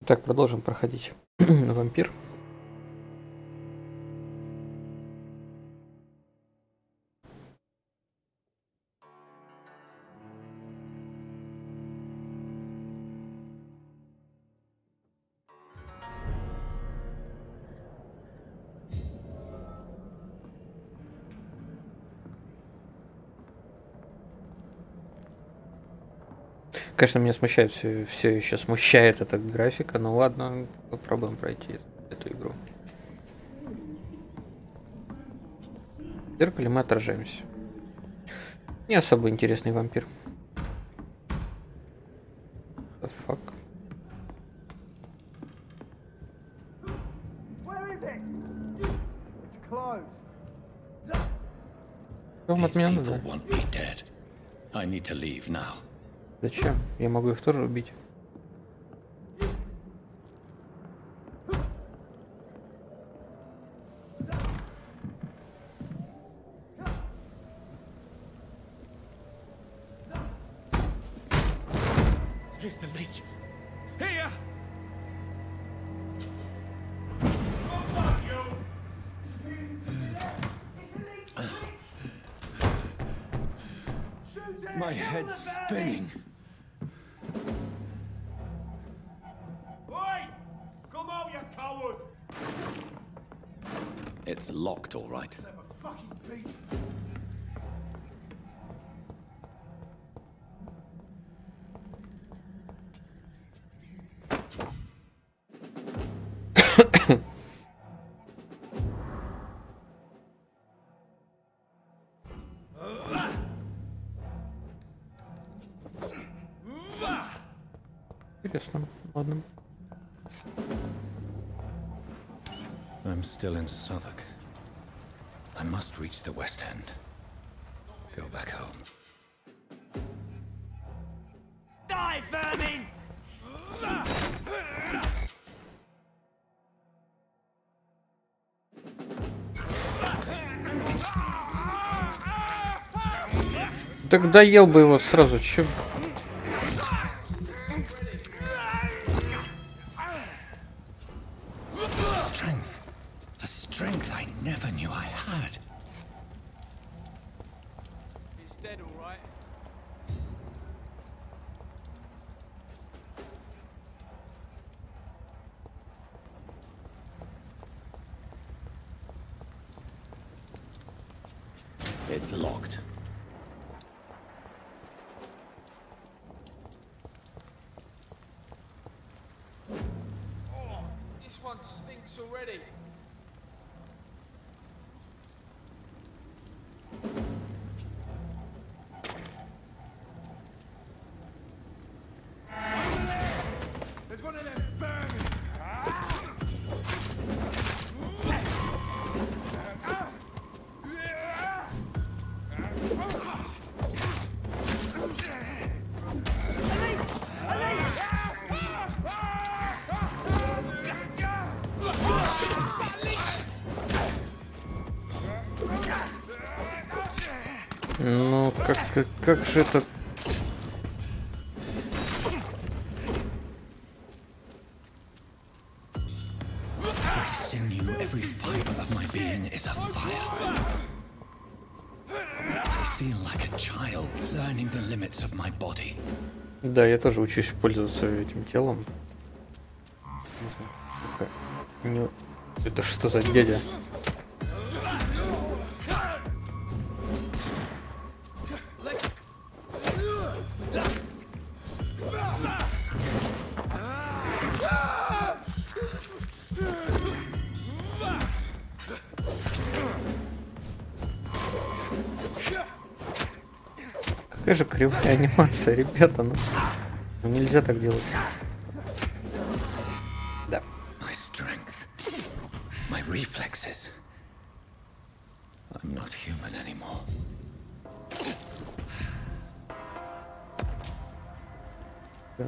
Так, продолжим проходить вампир. Конечно, меня смущает, все еще смущает эта графика, но ладно, попробуем пройти эту игру. В зеркале мы отражаемся. Не особо интересный вампир. The fuck? Что вам от меня надо? Зачем? Я могу их тоже убить. My head's spinning. Oi! Come out, you coward! It's locked, all right. Fucking beast! Интересно, ладно. I'm still in Southwark. I must reach the West End. Go back home. Die, vermin! Так доел бы его сразу, чё? The strength I never knew I had. It's dead, all right. It's locked. Oh, this one stinks already. There's one of them vermin. Ну, как же это... Every fiber of my being is a fire. I feel like a child learning the limits of my body. Да, я тоже учусь пользоваться этим телом. Это что за дядя? Какая же кривая анимация, ребята, ну нельзя так делать. Да. My strength, my reflexes. I'm not human anymore. Так.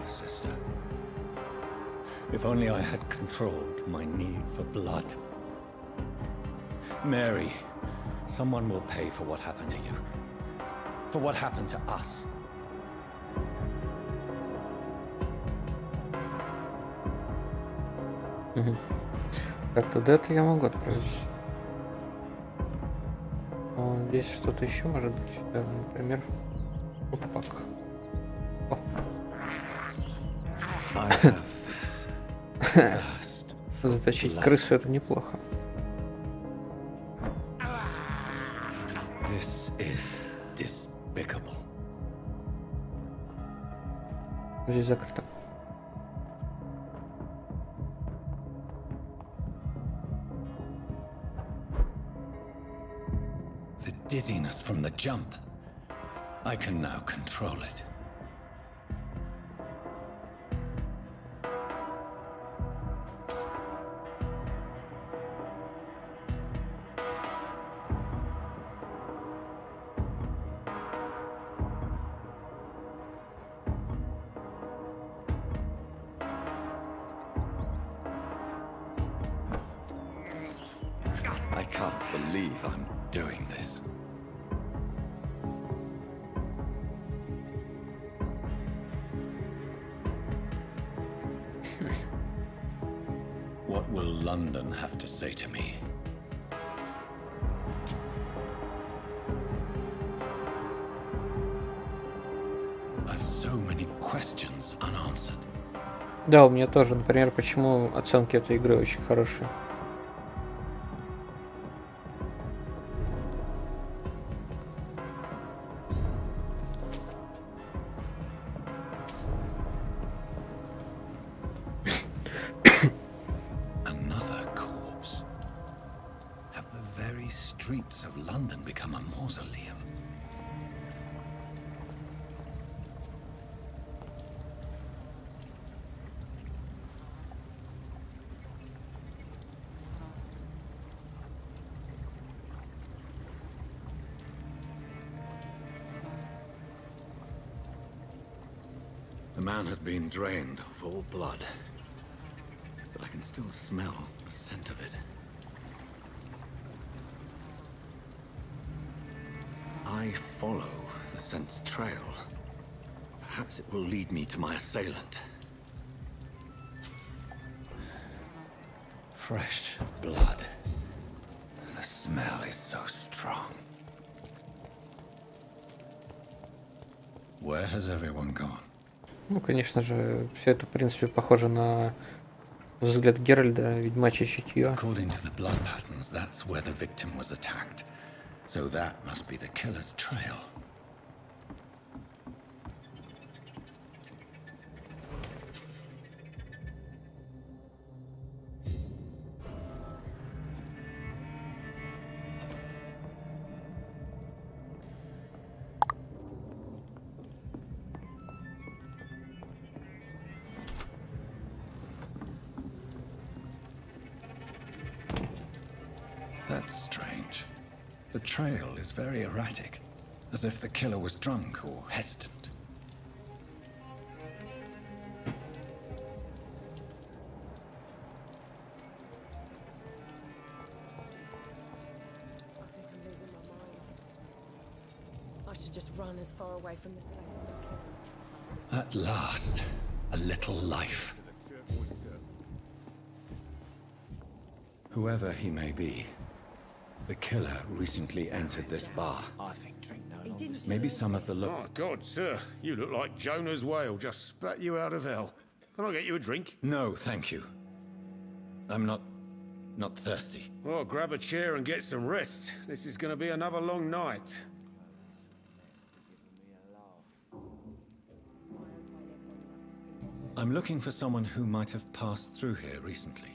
sister. If only I had controlled my need for blood. Mary, someone will pay for what happened to you. For what happened to us. Так, туда это я могу отправить. Здесь что-то еще может быть. Да, например, пак. Заточить крысу — это неплохо. This is despicable. Здесь закрыто. The dizziness from the jump. I can now control it. I can't believe I'm doing this. What will London have to say to me? I've so many questions unanswered. Да, у меня тоже, например, почему оценки этой игры очень хорошие. Another corpse. Have the very streets of London become a mausoleum? The man has been drained of all blood, but I can still smell the scent of it. I follow the scent's trail. Perhaps it will lead me to my assailant. Fresh blood. The smell is so strong. Where has everyone gone? Ну, конечно же, все это, в принципе, похоже на взгляд Геральда, ведьмачье чутье. According to the blood patterns, that's where the victim was attacked. So that must be the killer's trail. That's strange. The trail is very erratic, as if the killer was drunk or hesitant. I should just run as far away from this place. At last, a little life. Whoever he may be, the killer recently entered this bar. I think drink no He longer. didn't Maybe deserve some of the look. Oh, God, sir. You look like Jonah's whale just spat you out of hell. Can I get you a drink? No, thank you. I'm not thirsty. Well, grab a chair and get some rest. This is going to be another long night. I'm looking for someone who might have passed through here recently.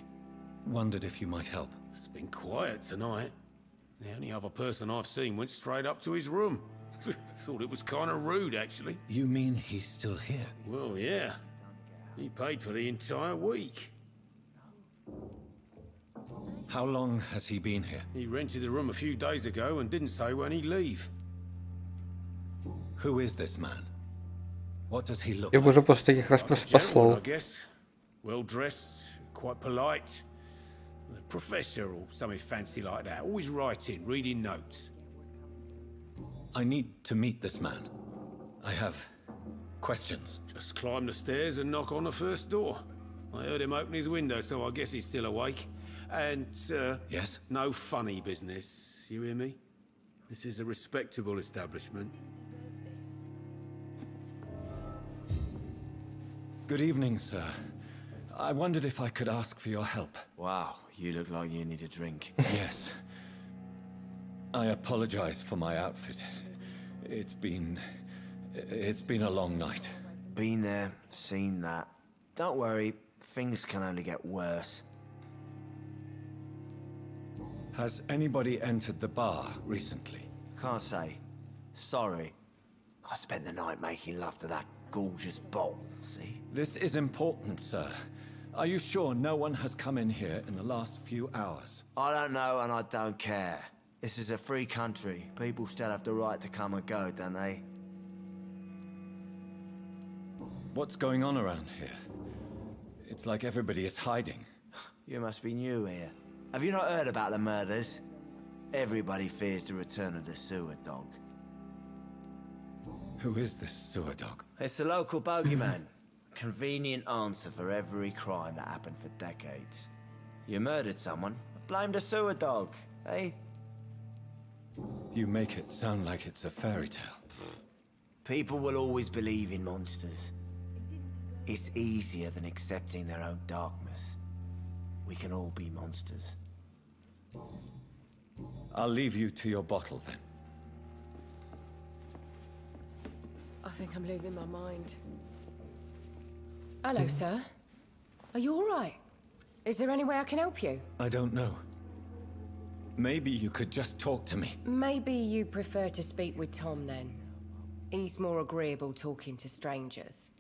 Wondered if you might help. It's been quiet tonight. The only other person I've seen went straight up to his room. Thought it was kind of rude, actually. You mean he's still here? Well, yeah. He paid for the entire week. How long has he been here? He rented the room a few days ago and didn't say when he'd leave. Who is this man? What does he look Я бы like? уже после таких расспросов Gentleman, послал. I guess. Well dressed, quite polite. A professor or something fancy like that. Always writing, reading notes. I need to meet this man. I have questions. Just climb the stairs and knock on the first door. I heard him open his window, so I guess he's still awake. And, Yes? no funny business. You hear me? This is a respectable establishment. Good evening, sir. I wondered if I could ask for your help. Wow, you look like you need a drink. Yes. I apologize for my outfit. It's been a long night. Been there, seen that. Don't worry, things can only get worse. Has anybody entered the bar recently? Can't say. Sorry. I spent the night making love to that gorgeous bottle, see? This is important, sir. Are you sure no one has come in here in the last few hours? I don't know and I don't care. This is a free country. People still have the right to come and go, don't they? What's going on around here? It's like everybody is hiding. You must be new here. Have you not heard about the murders? Everybody fears the return of the sewer dog. Who is this sewer dog? It's the local bogeyman. Convenient answer for every crime that happened for decades. You murdered someone, blame the sewer dog, eh? You make it sound like it's a fairy tale. People will always believe in monsters. It's easier than accepting their own darkness. We can all be monsters. I'll leave you to your bottle then. I think I'm losing my mind. Hello, sir. Are you all right? Is there any way I can help you? I don't know. Maybe you could just talk to me. Maybe you prefer to speak with Tom then. He's more agreeable talking to strangers.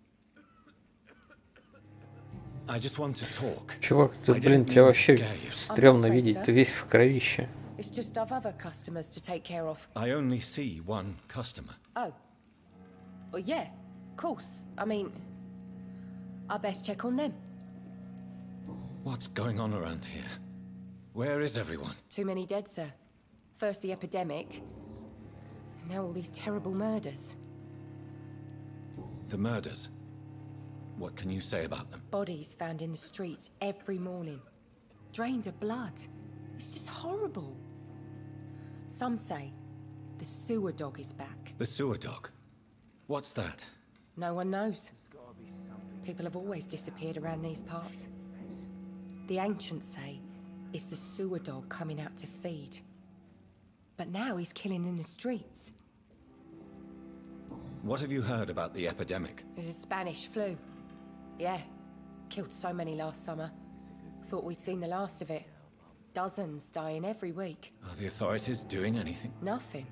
I just want to talk. Чувак, ты, I блин, didn't тебя mean to вообще scare you. стрёмно I'm видеть. afraid, Ты весь в кровище. It's just I've other customers to take care of. I only see one customer. Oh. Well, yeah, of course. I mean, I best check on them. What's going on around here? Where is everyone? Too many dead, sir. First the epidemic, and now all these terrible murders. The murders. What can you say about them? Bodies found in the streets every morning. Drained of blood. It's just horrible. Some say the sewer dog is back. The sewer dog. What's that? No one knows. People have always disappeared around these parts. The ancients say it's the sewer dog coming out to feed. But now he's killing in the streets. What have you heard about the epidemic? There's a Spanish flu. Yeah. Killed so many last summer. Thought we'd seen the last of it. Dozens dying every week. Are the authorities doing anything? Nothing.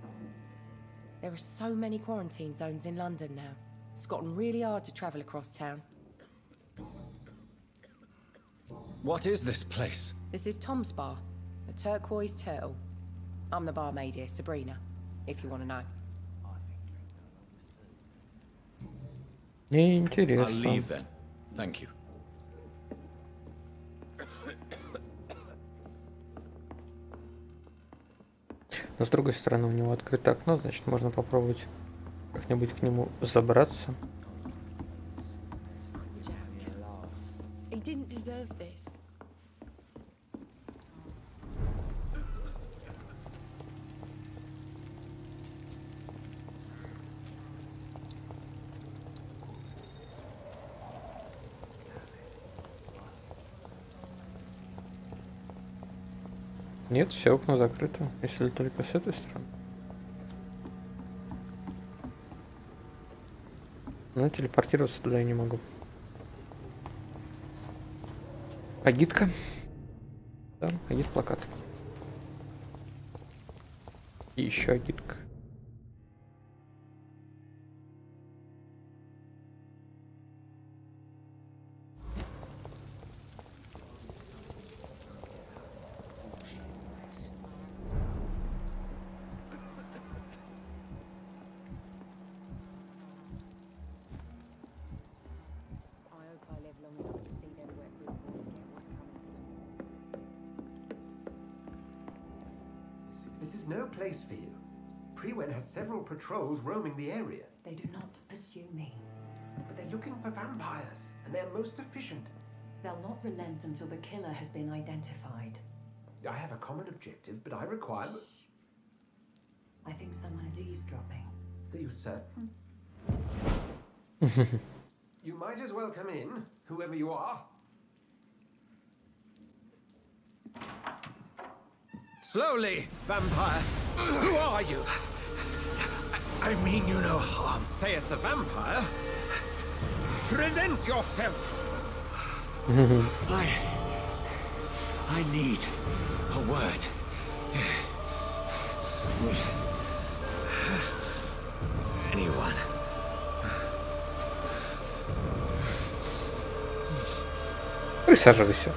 There are so many quarantine zones in London now. It's gotten really hard to travel across town. What is this place? This is Tom's bar, the Turquoise Turtle. I'm the barmaid here, Sabrina, if you want to know. Мне I'll интересно. leave then. Thank you. Но с другой стороны, у него открыто окно, значит, можно попробовать как-нибудь к нему забраться. He didn't deserve this. Нет, все окна закрыто, если только с этой стороны. Но телепортироваться туда я не могу. Агитка. Да, агит-плакат. И еще агитка. place for you. Prewen has several patrols roaming the area. They do not pursue me. But they're looking for vampires, and they're most efficient. They'll not relent until the killer has been identified. I have a common objective, but I require... I think someone is eavesdropping. Are you certain? You might as well come in, whoever you are. Slowly, vampire. Who are you? I mean you no harm. Saith the vampire. Present yourself. I need a word. Anyone. Присаживайся.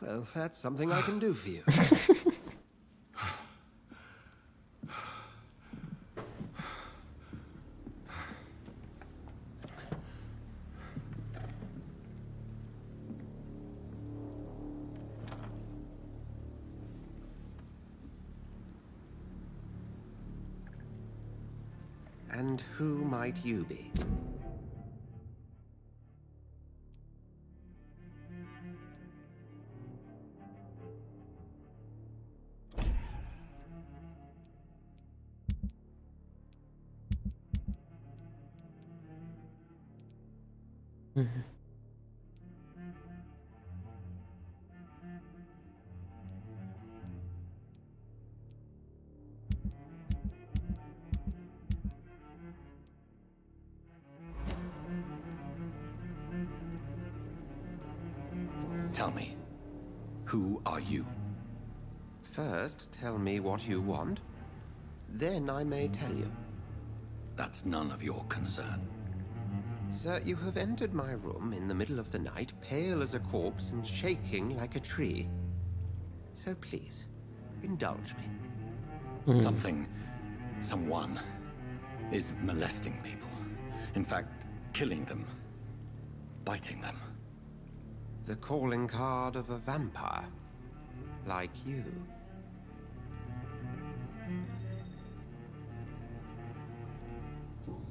Well, that's something I can do for you. And who might you be? Tell me, who are you? First, tell me what you want. Then I may tell you. That's none of your concern. Sir, you have entered my room in the middle of the night, pale as a corpse and shaking like a tree. So please, indulge me. Someone is molesting people. In fact, killing them. Biting them. The calling card of a vampire. Like you.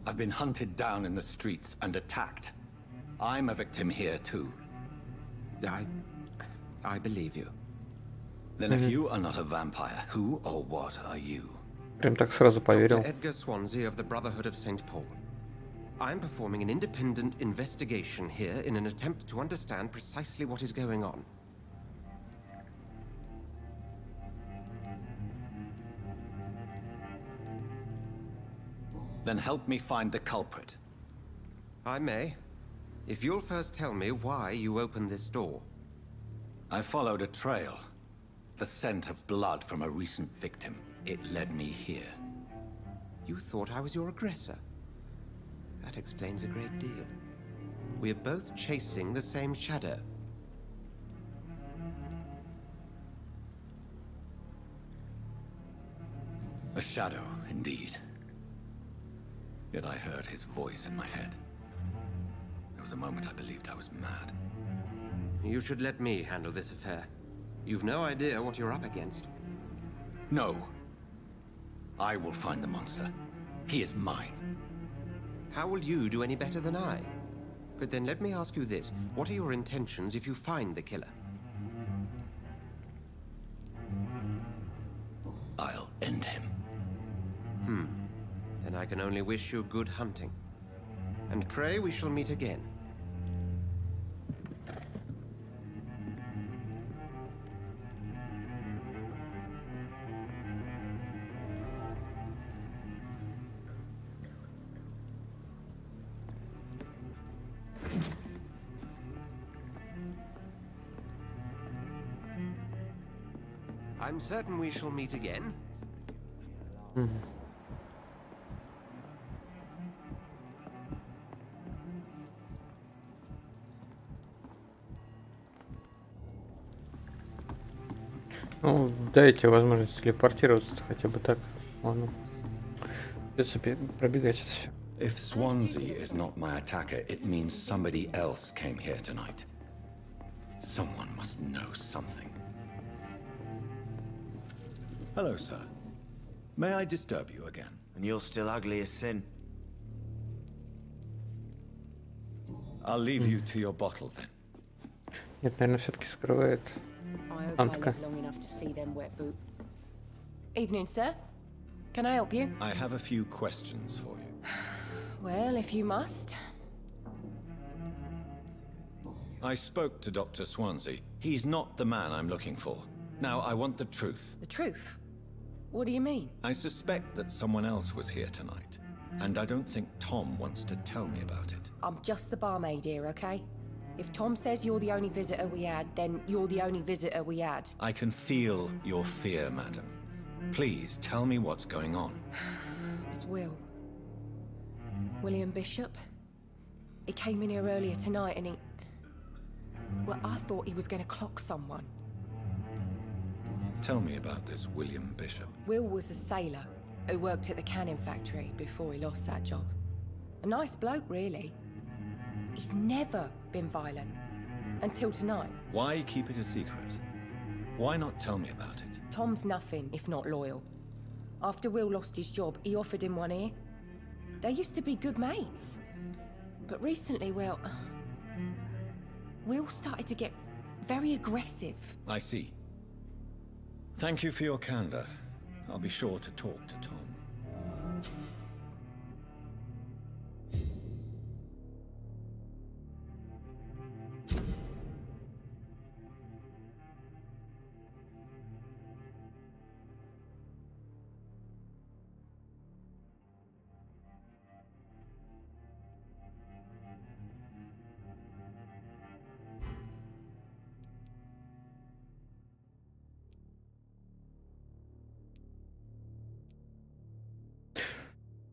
I've been hunted down in the streets and attacked. I'm a victim here too. I believe you. Then if you are not a vampire, who or what are you? Прям так сразу поверил. Dr. Edgar Swansea of the Brotherhood of St. Paul. I'm performing an independent investigation here in an attempt to understand precisely what is going on. Then help me find the culprit. I may, if you'll first tell me why you opened this door. I followed a trail. The scent of blood from a recent victim. It led me here. You thought I was your aggressor. That explains a great deal. We're both chasing the same shadow. A shadow, indeed. Yet I heard his voice in my head. There was a moment I believed I was mad. You should let me handle this affair. You've no idea what you're up against. No. I will find the monster. He is mine. How will you do any better than I? But then let me ask you this. What are your intentions if you find the killer? I'll end him. Then I can only wish you good hunting. And pray we shall meet again. I'm certain we shall meet again. Ну, дайте возможность телепортироваться хотя бы так. Ладно. Придется пробегать это все. If Swansea is not my attacker, it means somebody else came here tonight. Someone must know something. Hello, sir. May I disturb you again? And you're still ugly as sin. I'll leave you to your bottle then. Нет, наверное, все-таки скрывает. I hope I Antka. live long enough to see them wet boot. Evening, sir. Can I help you? I have a few questions for you. Well, if you must. I spoke to Dr. Swansea. He's not the man I'm looking for. Now, I want the truth. The truth? What do you mean? I suspect that someone else was here tonight, and I don't think Tom wants to tell me about it. I'm just the barmaid here, okay? If Tom says you're the only visitor we had, then you're the only visitor we had. I can feel your fear, madam. Please tell me what's going on. It's Will. William Bishop. He came in here earlier tonight and he... Well, I thought he was going to clock someone. Tell me about this William Bishop. Will was a sailor who worked at the cannon factory before he lost that job. A nice bloke, really. He's never been violent. Until tonight. Why keep it a secret? Why not tell me about it? Tom's nothing if not loyal. After Will lost his job, he offered him one ear. They used to be good mates. But recently, well... Will started to get very aggressive. I see. Thank you for your candor. I'll be sure to talk to Tom.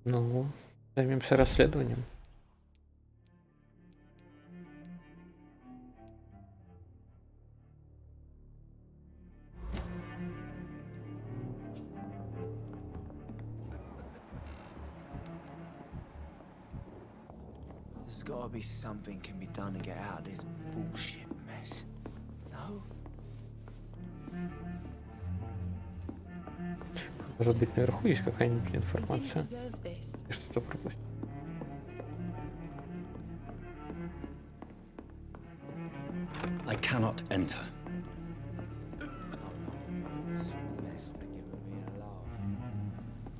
Ну, займемся расследованием. There's gotta be something can be done to get out of this bullshit mess. No? Может быть, наверху есть какая-нибудь I didn't информация? deserve this. Я что-то пропустил. I cannot enter. This mess would have given me a laugh.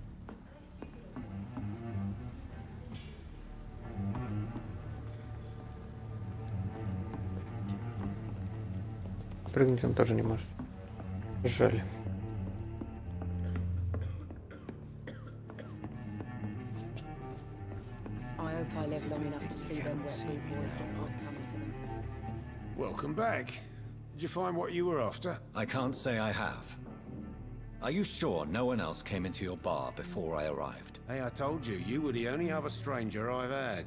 Прыгнуть он тоже не может. Жаль. I hope I live long enough to see them wet boot boys get what's coming to them. Welcome back. Did you find what you were after? I can't say I have. Are you sure no one else came into your bar before I arrived? Hey, I told you, you were the only other stranger I've had.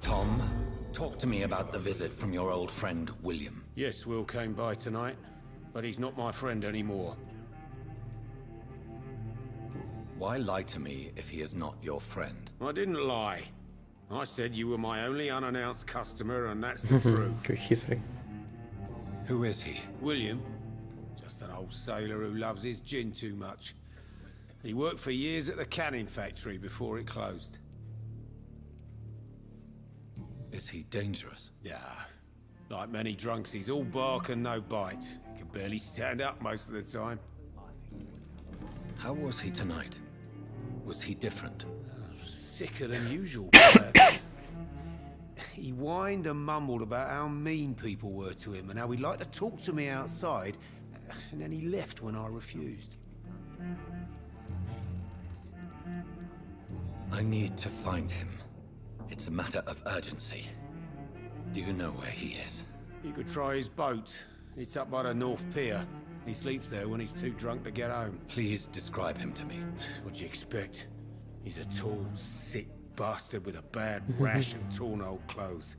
Tom, talk to me about the visit from your old friend, William. Yes, Will came by tonight, but he's not my friend anymore. Why lie to me if he is not your friend? I didn't lie. I said you were my only unannounced customer, and that's the truth. Какой хитрый. Who is he? William, just an old sailor who loves his gin too much. He worked for years at the canning factory before it closed. Is he dangerous? Yeah, like many drunks, he's all bark and no bite. Can barely stand up most of the time. How was he tonight? Was he different? Sicker than usual. He whined and mumbled about how mean people were to him and how he'd like to talk to me outside, and then he left when I refused. I need to find him. It's a matter of urgency. Do you know where he is? You could try his boat. It's up by the North Pier. He sleeps there when he's too drunk to get home. Please describe him to me. What do you expect? He's a tall, sick bastard with a bad rash and torn old clothes.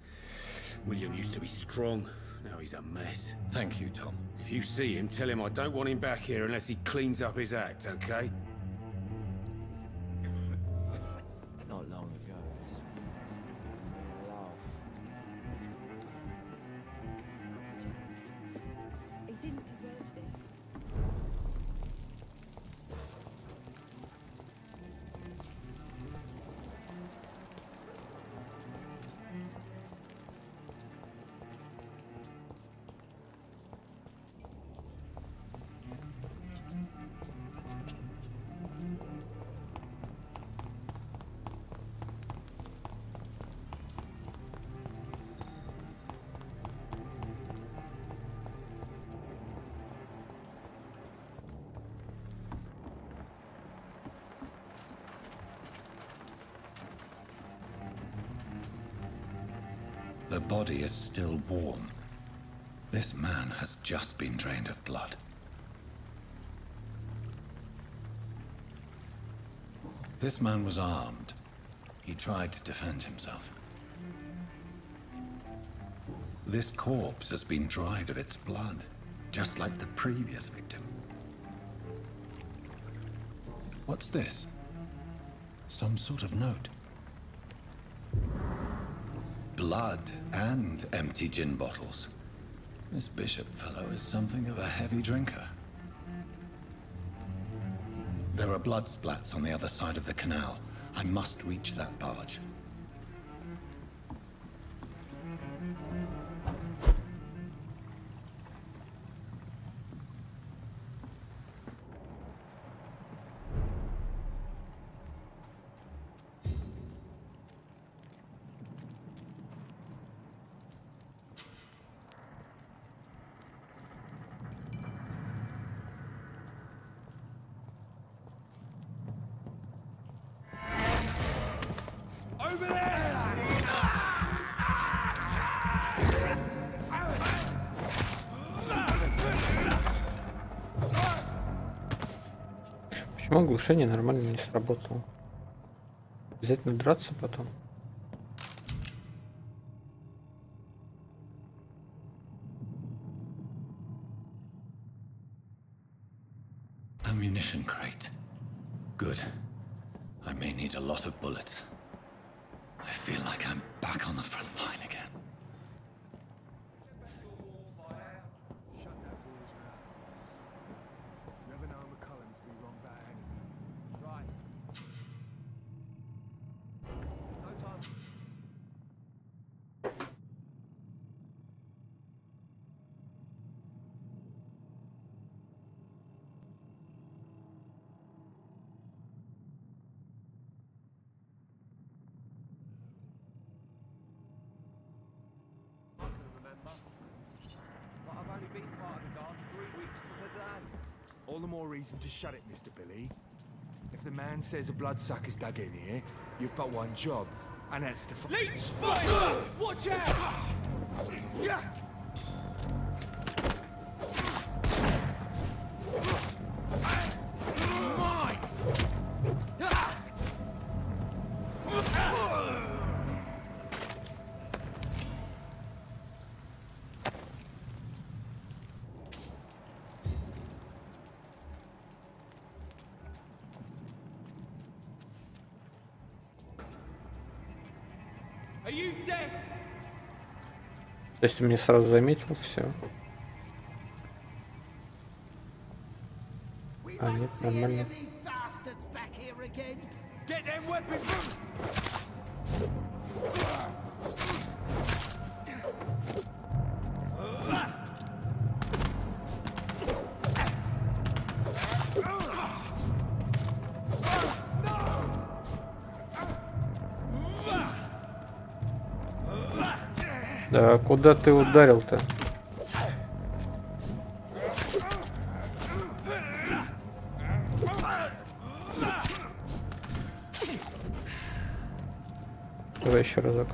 William used to be strong. Now he's a mess. Thank you, Tom. If you see him, tell him I don't want him back here unless he cleans up his act, okay? The body is still warm. This man has just been drained of blood. This man was armed. He tried to defend himself. This corpse has been dried of its blood, just like the previous victim. What's this? Some sort of note. Blood and empty gin bottles. This bishop fellow is something of a heavy drinker. There are blood splats on the other side of the canal. I must reach that barge. Over there! Почему оглушение нормально не сработало? Обязательно драться потом? Ammunition crate. Good. I may need a lot of bullets. I feel like I'm back on the front line again. All the more reason to shut it, Mr. Billy. If the man says a bloodsucker's dug in here, you've got one job, and that's to Leech spider! Watch out! Yeah! Are you deaf? То есть ты меня сразу заметил, все. А нет, нормально. Get them weapons! Да, куда ты ударил-то? Давай еще разок.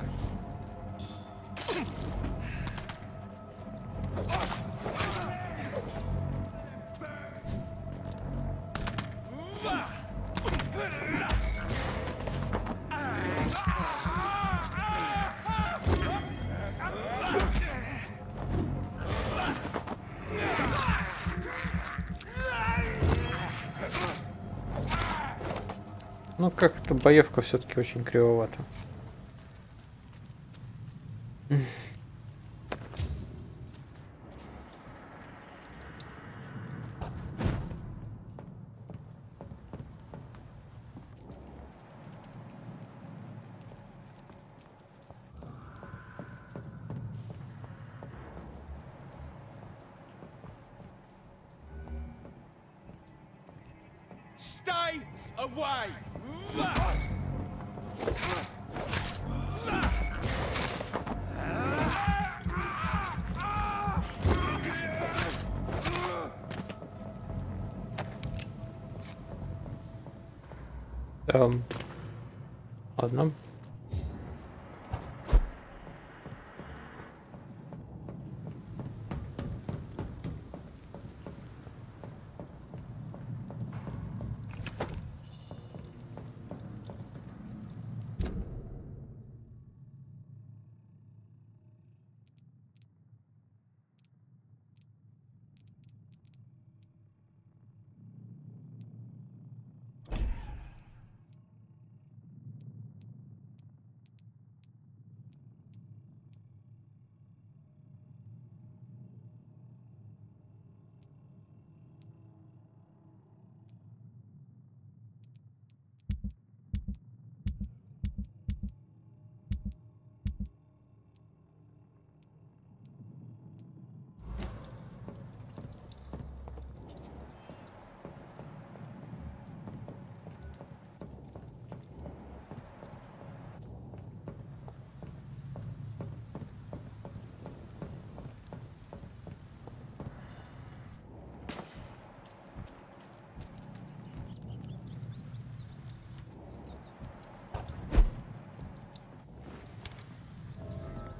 Ну как-то боевка все-таки очень кривовата. Stay away! Ладно.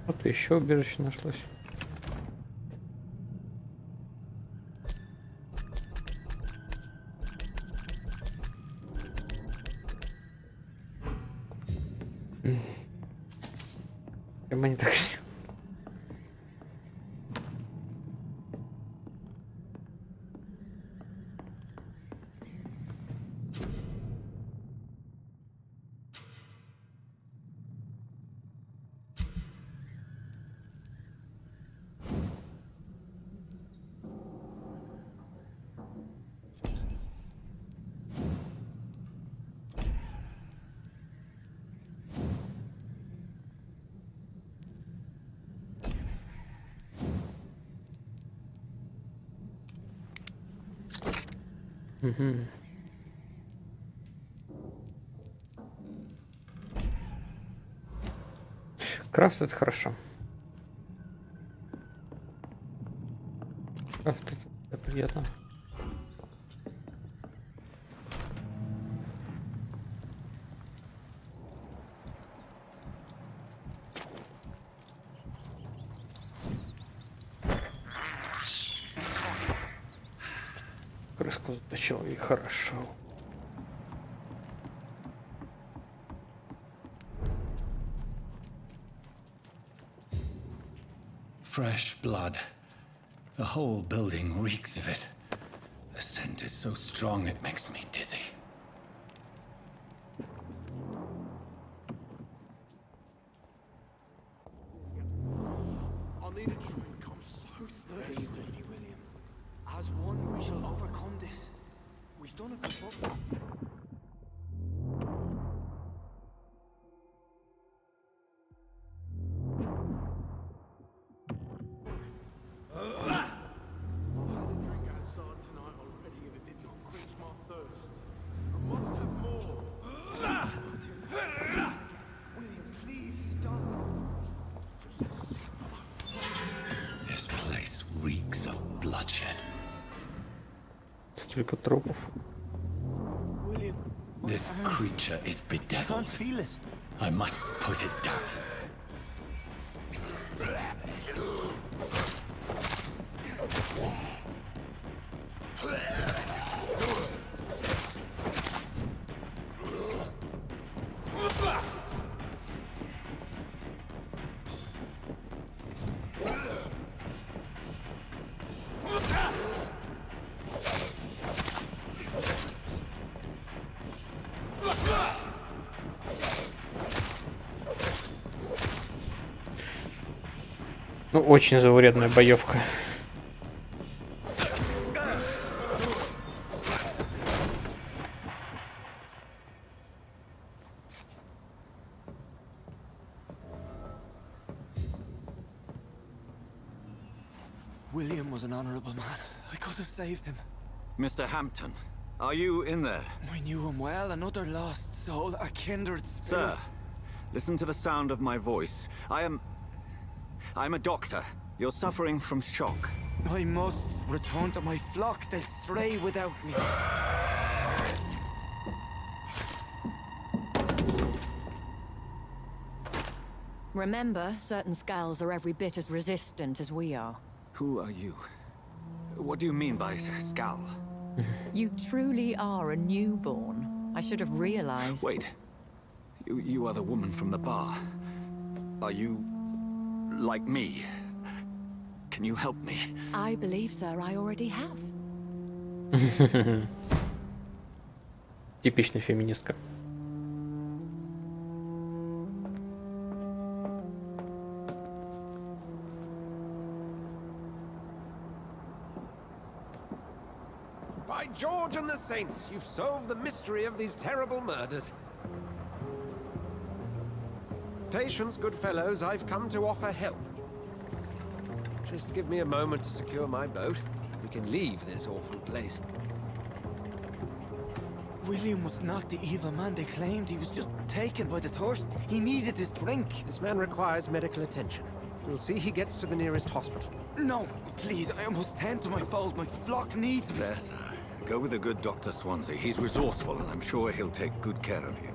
Вот еще убежище нашлось. Прямо они так сделали. Крафт это хорошо. Крафт это приятно. Крыску затащил, и хорошо. Fresh blood. The whole building reeks of it. The scent is so strong it makes me dizzy. I need a drink. I'm so thirsty, William. As one, we shall overcome this. We've done it before. Столько трупов. This creature is bedeviled. I can't feel it. I must put it down. Ну, очень заурядная боевка. William was an honorable man. I could have saved him. Mr. Hampton, are you in there? I knew him well, another lost soul, a kindred spirit. Sir, listen to the sound of my voice. I'm a doctor. You're suffering from shock. I must return to my flock. They'll stray without me. Remember, certain skulls are every bit as resistant as we are. Who are you? What do you mean by skull? You truly are a newborn. I should have realized. Wait. You are the woman from the bar. Are you like me? Can you help me? I believe, sir, I already have. Типичная феминистка. By George and the Saints, you've solved the mystery of these terrible murders. Patience, good fellows, I've come to offer help. Just give me a moment to secure my boat. We can leave this awful place. William was not the evil man they claimed. He was just taken by the thirst. He needed his drink. This man requires medical attention. You'll see he gets to the nearest hospital. No, please, I must tend to my fold. My flock needs me. There, sir. Go with the good Dr. Swansea. He's resourceful, and I'm sure he'll take good care of you.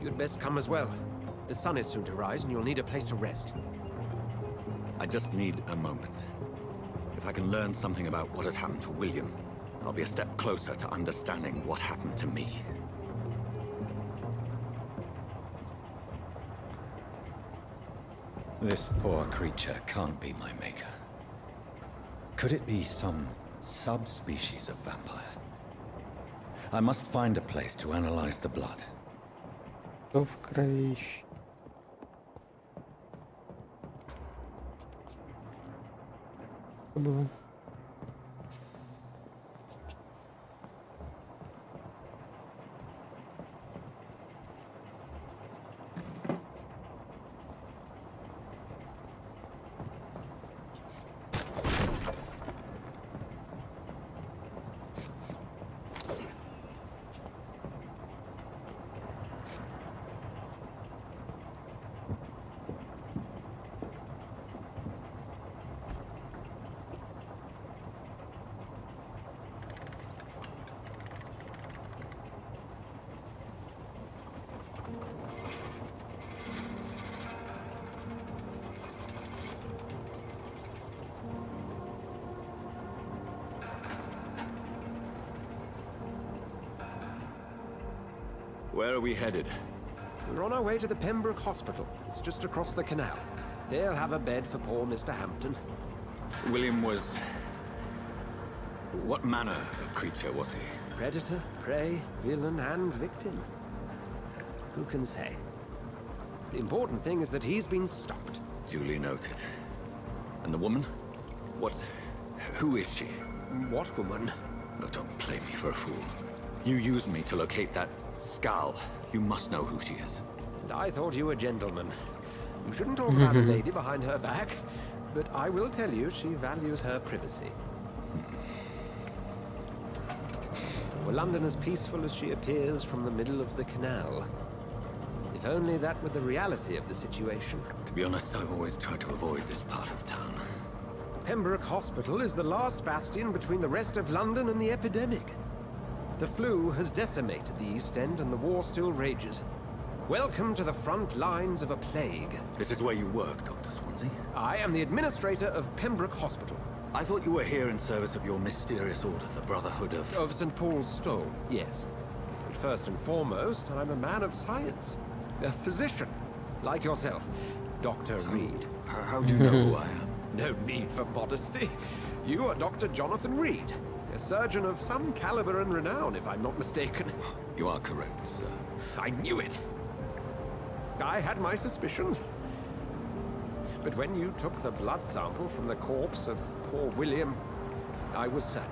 You'd best come as well. The sun is soon to rise, and you'll need a place to rest. I just need a moment. If I can learn something about what has happened to William, I'll be a step closer to understanding what happened to me. This poor creature can't be my maker. Could it be some subspecies of vampire? I must find a place to analyze the blood. Кто в крови? Что было? Where are we headed? We're on our way to the Pembroke Hospital. It's just across the canal. They'll have a bed for poor Mr. Hampton. William was... What manner of creature was he? Predator, prey, villain, and victim. Who can say? The important thing is that he's been stopped. Duly noted. And the woman? What... Who is she? What woman? Oh, don't play me for a fool. You used me to locate that skull. You must know who she is. And I thought you a gentleman. You shouldn't talk about a lady behind her back, but I will tell you she values her privacy. Were London as peaceful as she appears from the middle of the canal? If only that were the reality of the situation. To be honest, I've always tried to avoid this part of town. Pembroke Hospital is the last bastion between the rest of London and the epidemic. The flu has decimated the East End and the war still rages. Welcome to the front lines of a plague. This is where you work, Dr. Swansea? I am the administrator of Pembroke Hospital. I thought you were here in service of your mysterious order, the Brotherhood of... Of St. Paul's Stole, yes. But first and foremost, I'm a man of science. A physician, like yourself, Dr. Reed. How do you know who I am? No need for modesty. You are Dr. Jonathan Reed, a surgeon of some caliber and renown, if I'm not mistaken. You are correct, sir. I knew it! I had my suspicions. But when you took the blood sample from the corpse of poor William, I was certain.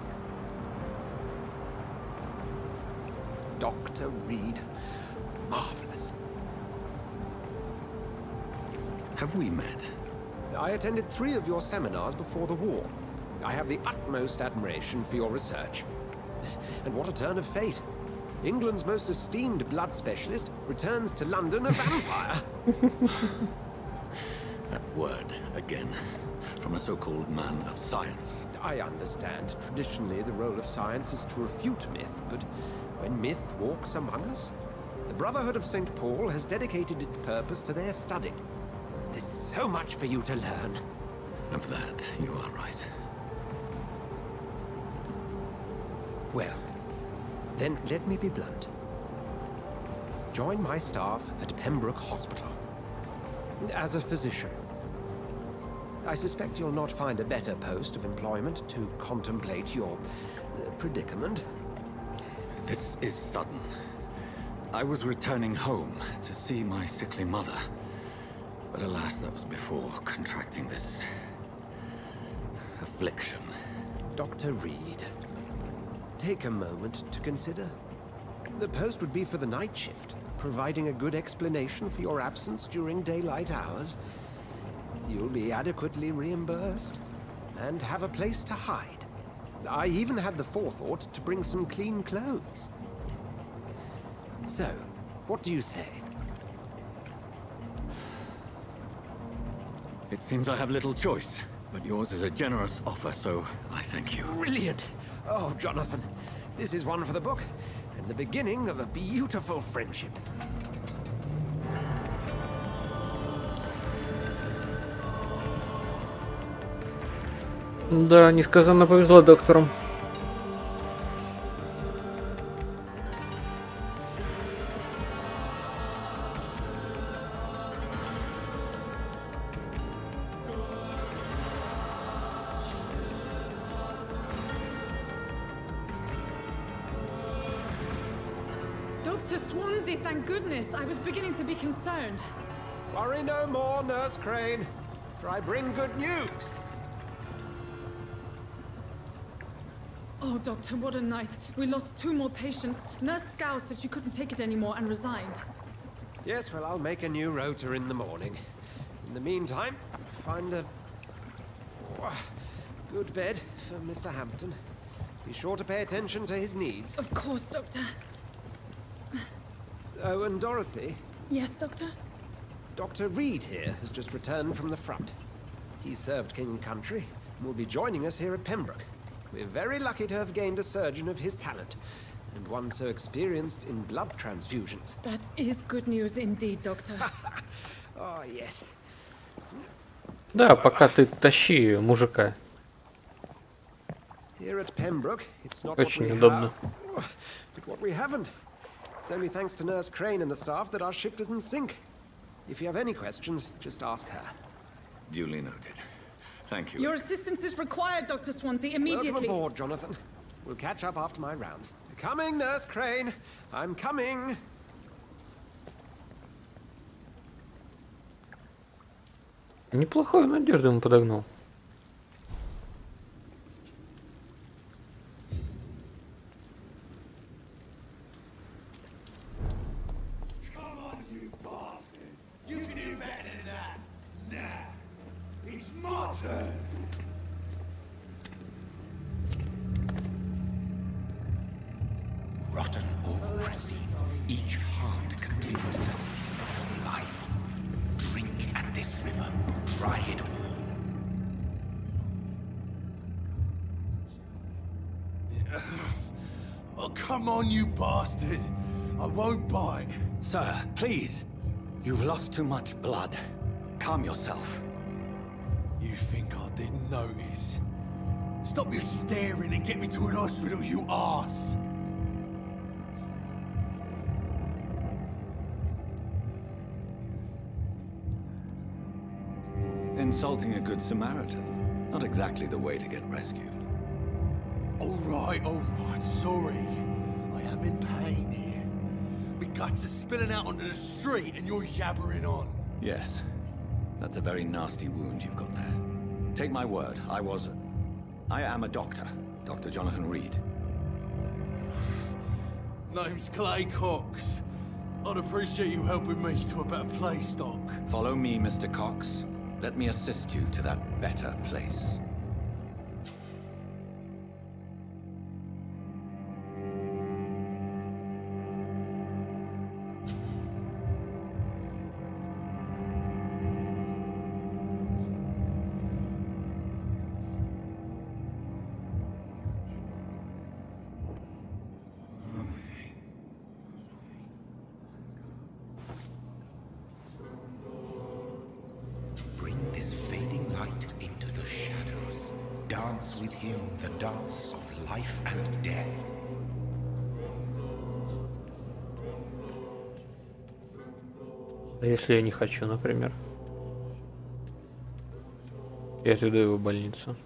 Dr. Reed. Marvelous. Have we met? I attended 3 of your seminars before the war. I have the utmost admiration for your research. And what a turn of fate. England's most esteemed blood specialist returns to London a vampire. That word, again. From a so-called man of science. I understand. Traditionally, the role of science is to refute myth, but when myth walks among us, the Brotherhood of St. Paul has dedicated its purpose to their study. There's so much for you to learn. Of that, you are right. Well, then let me be blunt. Join my staff at Pembroke Hospital. As a physician. I suspect you'll not find a better post of employment to contemplate your predicament. This is sudden. I was returning home to see my sickly mother. But alas, that was before contracting this... affliction. Dr. Reed, take a moment to consider. The post would be for the night shift, providing a good explanation for your absence during daylight hours. You'll be adequately reimbursed, and have a place to hide. I even had the forethought to bring some clean clothes. So, what do you say? It seems I have little choice, but yours is a generous offer, so I thank you. Brilliant! Oh, Jonathan, this is one for the book, and the beginning of a beautiful friendship. Да, несказанно повезло доктору. Dr. Swansea, thank goodness. I was beginning to be concerned. Worry no more, Nurse Crane, for I bring good news. Oh, Doctor, what a night. We lost 2 more patients. Nurse Scow said she couldn't take it anymore and resigned. Yes, well, I'll make a new rota in the morning. In the meantime, find a good bed for Mr. Hampton. Be sure to pay attention to his needs. Of course, Doctor. Oh, and Dorothy? Yes, Doctor? Dr. Reed here has just returned from the front. He served King Country and will be joining us here at Pembroke. We're very lucky to have gained a surgeon of his talent, and one so experienced in blood transfusions. That is good news indeed, Doctor. Oh, yes. Да, пока ты тащи мужика. Here at Pembroke, it's not Очень what we удобно. have, but what we haven't. It's only thanks to Nurse Crane and the staff that our ship doesn't sink. If you have any questions, just ask her. Duly noted. Thank you. Your assistance is required, Dr. Swansea, immediately. Welcome aboard, Jonathan. We'll catch up after my rounds. Coming, Nurse Crane. I'm coming. Неплохую надежду ему подогнул. Rotten or pristine, each heart contains the seed of life. Drink at this river, try it all. Oh, come on, you bastard! I won't bite. Sir, please. You've lost too much blood. Calm yourself. You think I didn't notice? Stop your staring and get me to an hospital, you arse! Insulting a good Samaritan. Not exactly the way to get rescued. All right, sorry. I am in pain here. My guts are spilling out onto the street and you're yabbering on. Yes. That's a very nasty wound you've got there. Take my word, I am a doctor. Dr. Jonathan Reed. Name's Clay Cox. I'd appreciate you helping me to a better place, Doc. Follow me, Mr. Cox. Let me assist you to that better place. Bring this fading light into the shadows. Dance with him the dance of life and death. А если я не хочу, например? Я отведу его в больницу.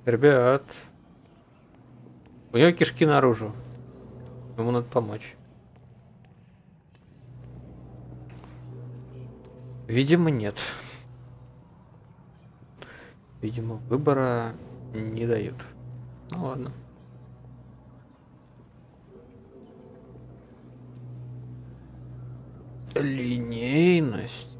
Ребят, у него кишки наружу. Ему надо помочь. Видимо, нет. Видимо, выбора не дают. Ну ладно. Линейность.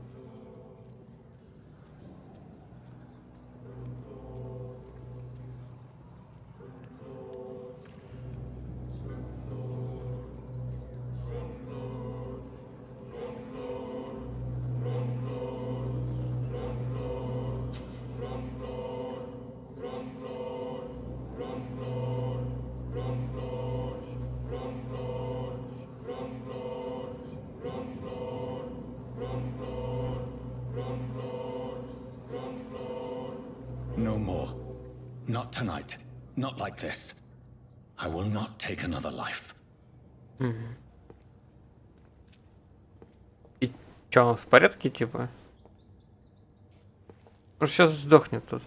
No more. Not tonight. Not like this. I will not take another life. И чё, он в порядке, типа? Он сейчас сдохнет тут.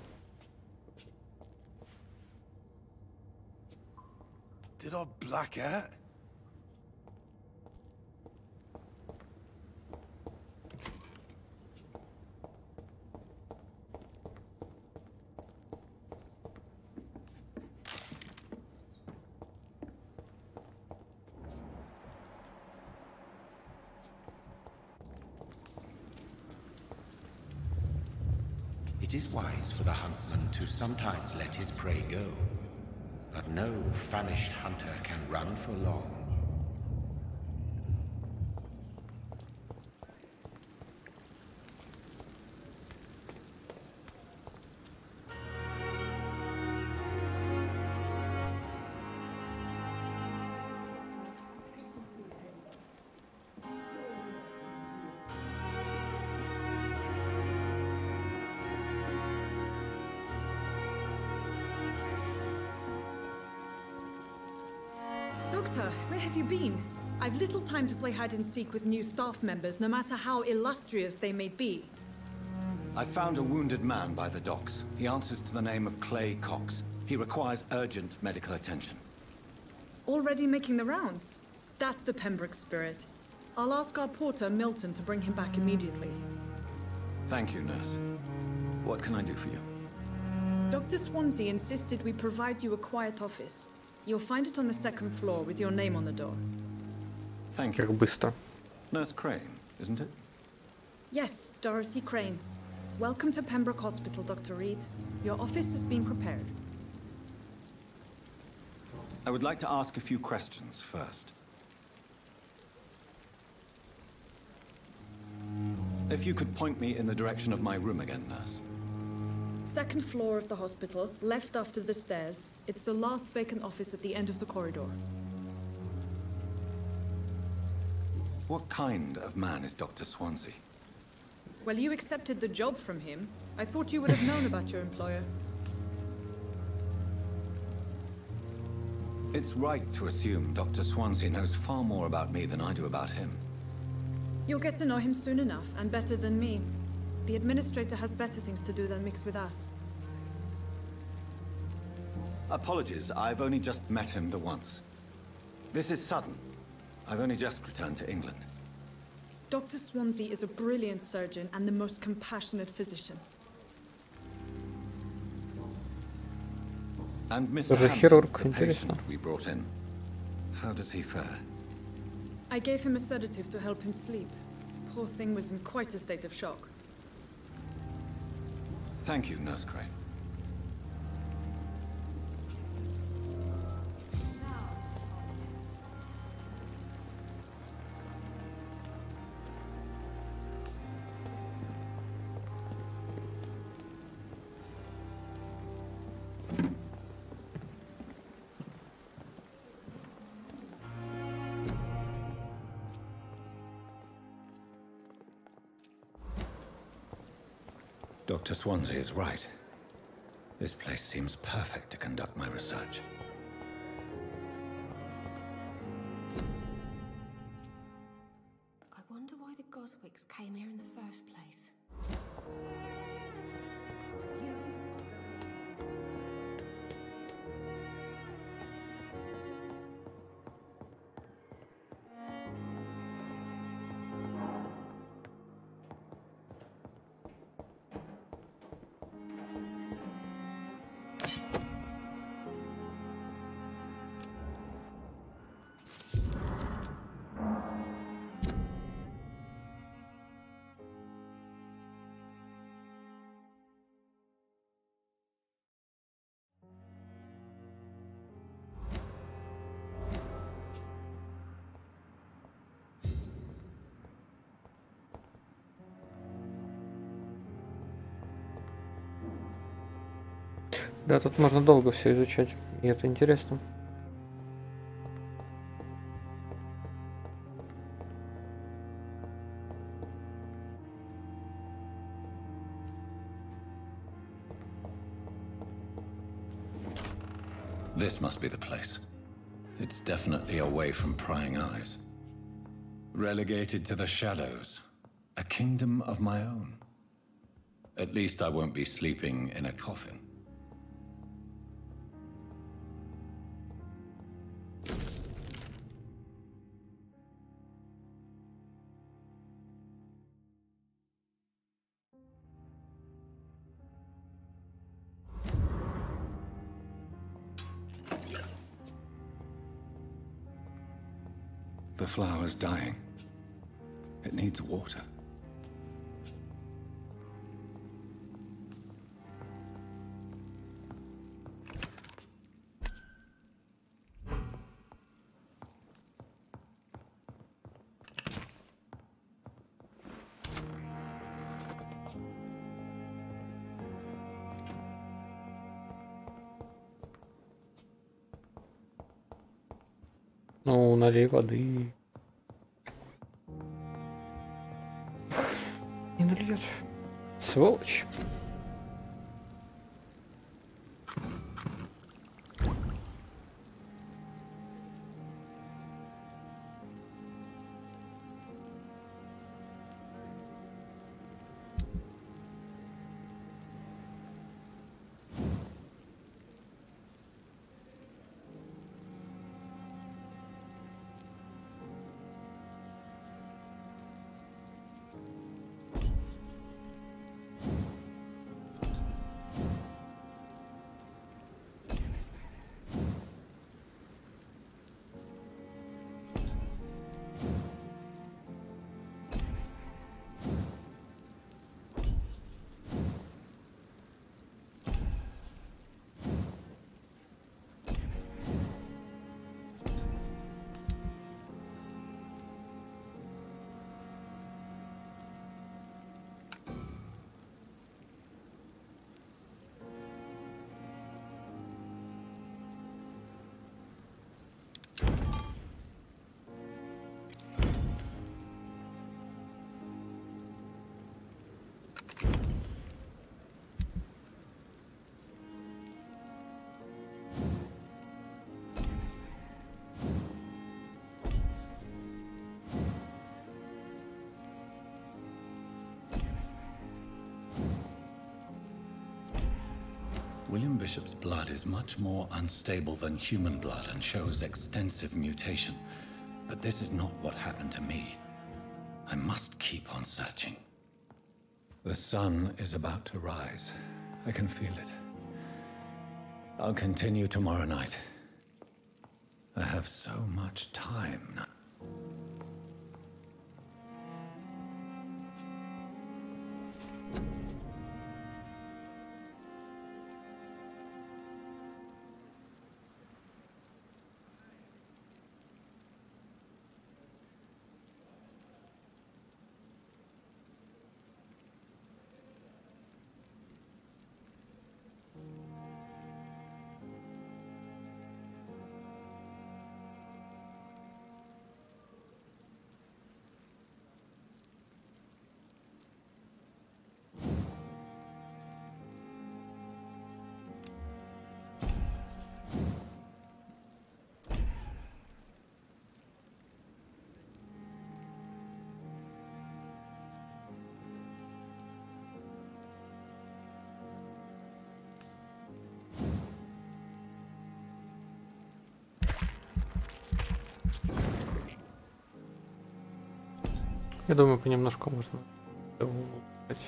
Did I black out? It is wise for the huntsman to sometimes let his prey go, but no famished hunter can run for long. Doctor, where have you been? I've little time to play hide and seek with new staff members, no matter how illustrious they may be. I found a wounded man by the docks. He answers to the name of Clay Cox. He requires urgent medical attention. Already making the rounds? That's the Pembroke spirit. I'll ask our porter, Milton, to bring him back immediately. Thank you, nurse. What can I do for you? Dr. Swansea insisted we provide you a quiet office. You'll find it on the second floor with your name on the door. Thank you. Как быстро. Nurse Crane, isn't it? Yes, Dorothy Crane. Welcome to Pembroke Hospital, Dr. Reed. Your office has been prepared. I would like to ask a few questions first. If you could point me in the direction of my room again, nurse. Second floor of the hospital, left after the stairs. It's the last vacant office at the end of the corridor. What kind of man is Dr. Swansea? Well, you accepted the job from him. I thought you would have known about your employer. It's right to assume Dr. Swansea knows far more about me than I do about him. You'll get to know him soon enough, and better than me. The administrator has better things to do than mix with us. Apologies, I've only just met him the once. This is sudden. I've only just returned to England. Dr. Swansea is a brilliant surgeon and the most compassionate physician. And Mr. Тоже Hampton, хирург, the интересно. patient we brought in. How does he fare? I gave him a sedative to help him sleep. Poor thing was in quite a state of shock. Thank you, Nurse Crane. Dr. Swansea is right. This place seems perfect to conduct my research. I wonder why the Goswicks came here in the first place. Да, тут можно долго все изучать, и это интересно. This must be the place. It's definitely away from prying eyes. Relegated to the shadows. A kingdom of my own. At least I won't be sleeping in a coffin. The flower's dying. It needs water. Ну, налей воды. Не нальет. Сволочь. William Bishop's blood is much more unstable than human blood and shows extensive mutation. But this is not what happened to me. I must keep on searching. The sun is about to rise. I can feel it. I'll continue tomorrow night. I have so much time now. Я думаю, понемножку можно улучшать.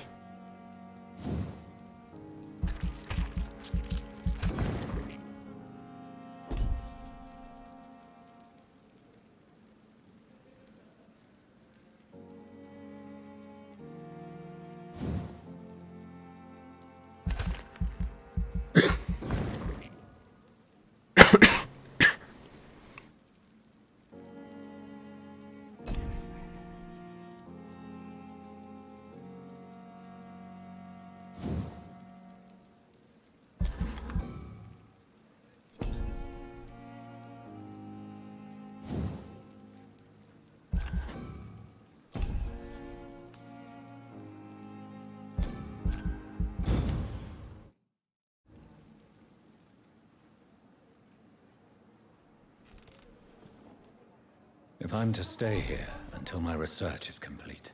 If I'm to stay here until my research is complete,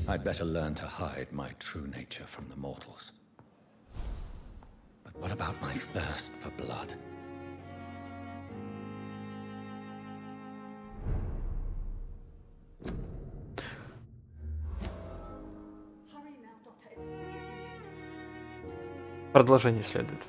I'd better learn to hide my true nature from the mortals. But what about my thirst for blood? Продолжение следует.